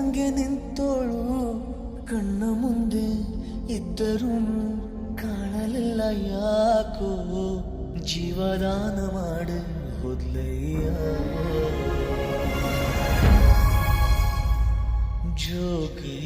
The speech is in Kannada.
ಹಂಗೆ ನಿಂತೋಳು ಕಣ್ಣ ಮುಂದೆ ಇದ್ದರೂ ಕಾಣಲಿಲ್ಲ ಯಾಕೋ ಜೀವದಾನ ಮಾಡಿ ಹೋದ್ಲಯ್ಯ ಜೋಗಿ